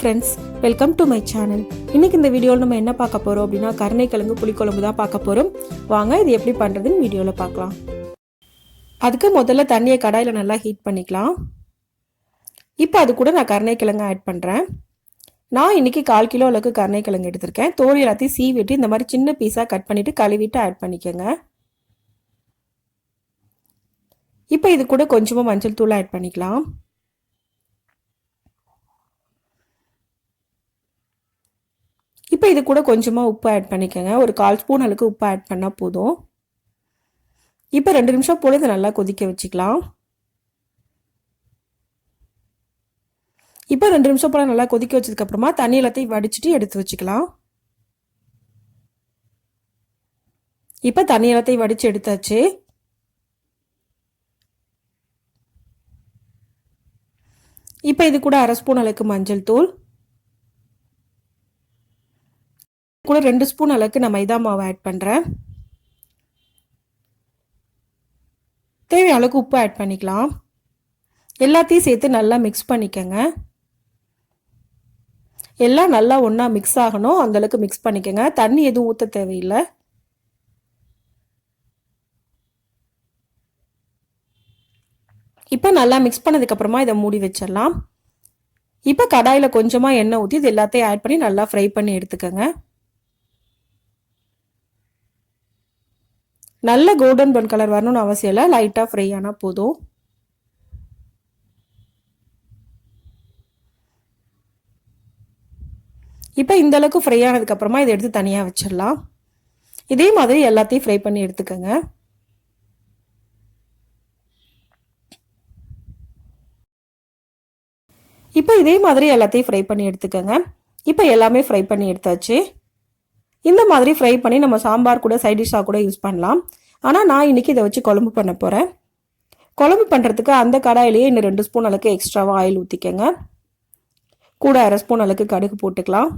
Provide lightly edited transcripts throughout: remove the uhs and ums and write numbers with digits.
Friends, welcome to my channel. இன்னைக்கு இந்த வீடியோவில் நம்ம என்ன பார்க்க போகிறோம் அப்படின்னா கருணைக்கிழங்கு புளிக்குழம்பு தான் பார்க்க போகிறோம். வாங்க இது எப்படி பண்ணுறதுன்னு வீடியோவில் பார்க்கலாம். அதுக்கு முதல்ல தண்ணியை கடாயில் நல்லா ஹீட் பண்ணிக்கலாம். இப்போ அது கூட நான் கருணைக்கிழங்கு ஆட் பண்ணுறேன். நான் இன்றைக்கி 1/4 கிலோ அளவுக்கு கருணைக்கிழங்கு எடுத்திருக்கேன். தோல் எல்லாத்தையும் சீவிட்டு இந்த மாதிரி சின்ன பீஸாக கட் பண்ணிவிட்டு கழுவிட்டு ஆட் பண்ணிக்கோங்க. இப்போ இது கூட கொஞ்சமாக மஞ்சள் தூள் ஆட் பண்ணிக்கலாம். இப்போ இது கூட கொஞ்சமாக உப்பு ஆட் பண்ணிக்கோங்க. ஒரு 1/4 ஸ்பூன் அளவுக்கு உப்பு ஆட் பண்ணால் போதும். இப்போ 2 நிமிஷம் போல் இதை நல்லா கொதிக்க வச்சுக்கலாம். இப்போ 2 நிமிஷம் போல் நல்லா கொதிக்க வச்சதுக்கப்புறமா தண்ணி எல்லாத்தையும் வடிச்சிட்டு எடுத்து வச்சுக்கலாம். இப்போ தண்ணி எல்லாத்தையும் வடித்து எடுத்தாச்சு. இப்போ இது கூட 1/2 ஸ்பூன் அளவுக்கு மஞ்சள் தூள், கூட 2 ஸ்பூன் அளவுக்கு நான் மைதா மாவு ஆட் பண்ணுறேன். தேவையான அளவுக்கு உப்பு ஆட் பண்ணிக்கலாம். எல்லாத்தையும் சேர்த்து நல்லா மிக்ஸ் பண்ணிக்கோங்க. எல்லாம் நல்லா ஒன்றா மிக்ஸ் ஆகணும், அந்தளவுக்கு மிக்ஸ் பண்ணிக்கோங்க. தண்ணி எதுவும் ஊற்ற தேவையில்லை. இப்போ நல்லா மிக்ஸ் பண்ணதுக்கப்புறமா இதை மூடி வச்சிடலாம். இப்போ கடாயில் கொஞ்சமாக எண்ணெய் ஊற்றி இது எல்லாத்தையும் ஆட் பண்ணி நல்லா ஃப்ரை பண்ணி எடுத்துக்கோங்க. நல்ல கோல்டன் ப்ரௌன் கலர் வரணும்னு அவசியம் இல்லை, லைட்டாக ஃப்ரை ஆனால் போதும். இப்போ இந்த அளவுக்கு ஃப்ரை ஆனதுக்கப்புறமா இதை எடுத்து தனியாக வச்சிடலாம். இதே மாதிரி எல்லாத்தையும் ஃப்ரை பண்ணி எடுத்துக்கோங்க. இப்போ இதே மாதிரி எல்லாத்தையும் ஃப்ரை பண்ணி எடுத்துக்கோங்க. இப்போ எல்லாமே ஃப்ரை பண்ணி எடுத்தாச்சு. இந்த மாதிரி ஃப்ரை பண்ணி நம்ம சாம்பார் கூட சைட் டிஷ்ஷாக கூட யூஸ் பண்ணலாம். ஆனால் நான் இன்றைக்கி இதை வச்சு குழம்பு பண்ண போகிறேன். குழம்பு பண்ணுறதுக்கு அந்த கடாயிலேயே இன்னும் 2 ஸ்பூன் அளவுக்கு எக்ஸ்ட்ராவாக ஆயில் ஊற்றிக்கங்க. கூட 1/2 ஸ்பூன் அளவுக்கு கடுகு போட்டுக்கலாம்.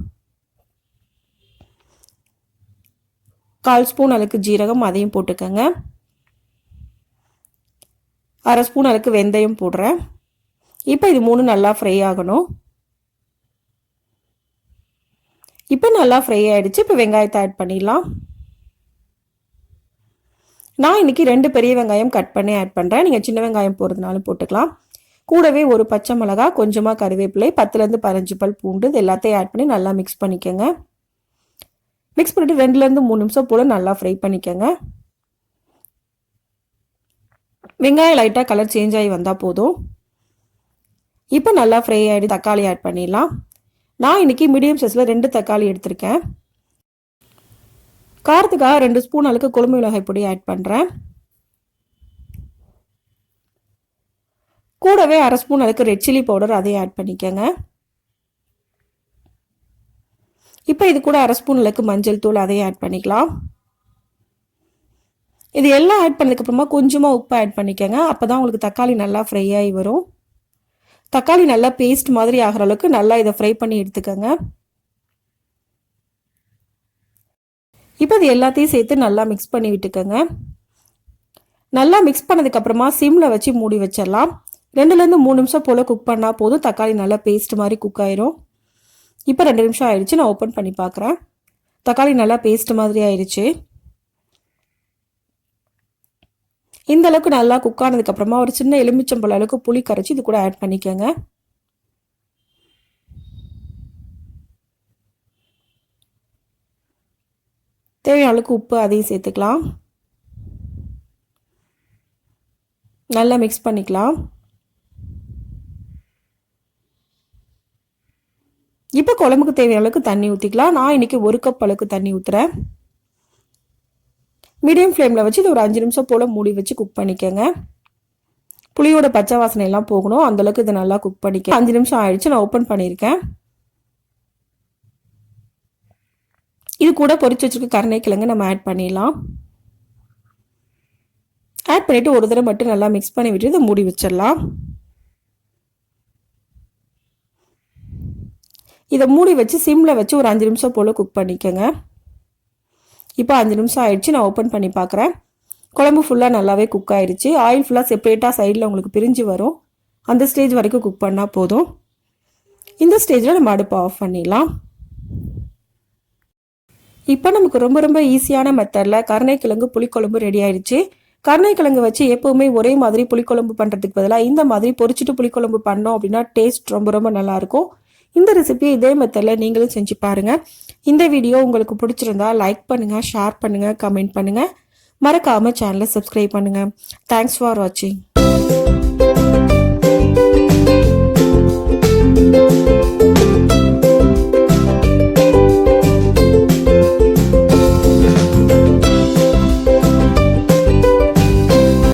1/4 ஸ்பூன் அளவுக்கு ஜீரகம், அதையும் போட்டுக்கோங்க. 1/2 ஸ்பூன் அளவுக்கு வெந்தயம் போடுறேன். இப்போ இது 3 நல்லா ஃப்ரை ஆகணும். இப்போ நல்லா ஃப்ரை ஆகிடுச்சு. இப்போ வெங்காயத்தை ஆட் பண்ணிடலாம். நான் இன்றைக்கி 2 பெரிய வெங்காயம் கட் பண்ணி ஆட் பண்ணுறேன். நீங்கள் சின்ன வெங்காயம் போடுறதுனாலும் போட்டுக்கலாம். கூடவே ஒரு பச்சை மிளகா, கொஞ்சமாக கருவேப்பிலை, 10லேருந்து 15 பல் பூண்டு, இது எல்லாத்தையும் ஆட் பண்ணி நல்லா மிக்ஸ் பண்ணிக்கோங்க. மிக்ஸ் பண்ணிவிட்டு 2லேருந்து 3 நிமிஷம் போல் நல்லா ஃப்ரை பண்ணிக்கோங்க. வெங்காயம் லைட்டாக கலர் சேஞ்ச் ஆகி வந்தால் போதும். இப்போ நல்லா ஃப்ரை ஆகிடு. தக்காளி ஆட் பண்ணிடலாம். நான் இன்றைக்கி மீடியம் சைஸில் 2 தக்காளி எடுத்திருக்கேன். காரத்துக்காக 2 ஸ்பூன் அளவுக்கு குழம்பு மிளகாய் பொடி ஆட் பண்ணுறேன். கூடவே 1/2 ஸ்பூன் அளவுக்கு ரெட் சில்லி பவுடர், அதையும் ஆட் பண்ணிக்கோங்க. இப்போ இது கூட 1/2 ஸ்பூன் அளவுக்கு மஞ்சள் தூள், அதையும் ஆட் பண்ணிக்கலாம். இது எல்லாம் ஆட் பண்ணதுக்கப்புறமா கொஞ்சமாக உப்பு ஆட் பண்ணிக்கோங்க. அப்போ தான் உங்களுக்கு தக்காளி நல்லா ஃப்ரை ஆகி வரும். தக்காளி நல்லா பேஸ்ட் மாதிரி ஆகிற அளவுக்கு நல்லா இதை ஃப்ரை பண்ணி எடுத்துக்கோங்க. இப்போ இது எல்லாத்தையும் சேர்த்து நல்லா மிக்ஸ் பண்ணி விட்டுக்கோங்க. நல்லா மிக்ஸ் பண்ணதுக்கப்புறமா சிம்மில் வச்சு மூடி வச்சிடலாம். 2லேருந்து 3 நிமிஷம் போல் குக் பண்ணால் போதும். தக்காளி நல்லா பேஸ்ட் மாதிரி குக் ஆயிரும். இப்போ 2 நிமிஷம் ஆயிடுச்சு. நான் ஓப்பன் பண்ணி பார்க்குறேன். தக்காளி நல்லா பேஸ்ட் மாதிரி ஆயிடுச்சு. இந்த அளவுக்கு நல்லா குக் ஆனதுக்கப்புறமா ஒரு சின்ன எலுமிச்சம்பழம் அளவுக்கு புளி கரைச்சி இது கூட ஆட் பண்ணிக்கோங்க. தேவையான அளவுக்கு உப்பு, அதையும் சேர்த்துக்கலாம். நல்லா மிக்ஸ் பண்ணிக்கலாம். இப்போ குழம்புக்கு தேவையான அளவுக்கு தண்ணி ஊற்றிக்கலாம். நான் இன்றைக்கி 1 கப் அளவுக்கு தண்ணி ஊற்றுறேன். மீடியம் ஃப்ளேமில் வச்சு இது ஒரு 5 நிமிஷம் போல் மூடி வச்சு குக் பண்ணிக்கோங்க. புளியோட பச்சை வாசனை எல்லாம் போகணும், அந்தளவுக்கு இதை நல்லா குக் பண்ணிக்க. 5 நிமிஷம் ஆயிடுச்சு. நான் ஓப்பன் பண்ணியிருக்கேன். இது கூட பொரிச்சு வச்சுருக்க கருணைக்கிழங்கு நம்ம ஆட் பண்ணிடலாம். ஆட் பண்ணிவிட்டு ஒரு தடவை மட்டும் நல்லா மிக்ஸ் பண்ணி விட்டு இதை மூடி வச்சிடலாம். இதை மூடி வச்சு சிம்மில் வச்சு ஒரு 5 நிமிஷம் போல் குக் பண்ணிக்கோங்க. இப்போ 5 நிமிஷம் ஆயிடுச்சு. நான் ஓப்பன் பண்ணி பார்க்குறேன். குழம்பு ஃபுல்லாக நல்லாவே குக் ஆயிடுச்சு. ஆயில் ஃபுல்லாக செப்பரேட்டாக சைடில் உங்களுக்கு பிரிஞ்சு வரும். அந்த ஸ்டேஜ் வரைக்கும் குக் பண்ணால் போதும். இந்த ஸ்டேஜில் நம்ம அடுப்பை ஆஃப் பண்ணிடலாம். இப்போ நமக்கு ரொம்ப ரொம்ப ஈஸியான மெத்தடில் கருணைக்கிழங்கு புளிக்குழம்பு ரெடி ஆயிடுச்சு. கருணைக்கிழங்கு வச்சு எப்போவுமே ஒரே மாதிரி புளிக்குழம்பு பண்ணுறதுக்கு பதிலாக இந்த மாதிரி பொரிச்சிட்டு புளிக்குழம்பு பண்ணோம் அப்படின்னா டேஸ்ட் ரொம்ப ரொம்ப நல்லாயிருக்கும். இந்த ரெசிபியை இதே மெத்தடில் நீங்களும் செஞ்சு பாருங்கள். இந்த வீடியோ உங்களுக்கு பிடிச்சிருந்தா லைக் பண்ணுங்கள், ஷேர் பண்ணுங்கள், கமெண்ட் பண்ணுங்கள். மறக்காமல் சேனலை சப்ஸ்கிரைப் பண்ணுங்கள். தேங்க்ஸ் ஃபார் வாட்சிங்.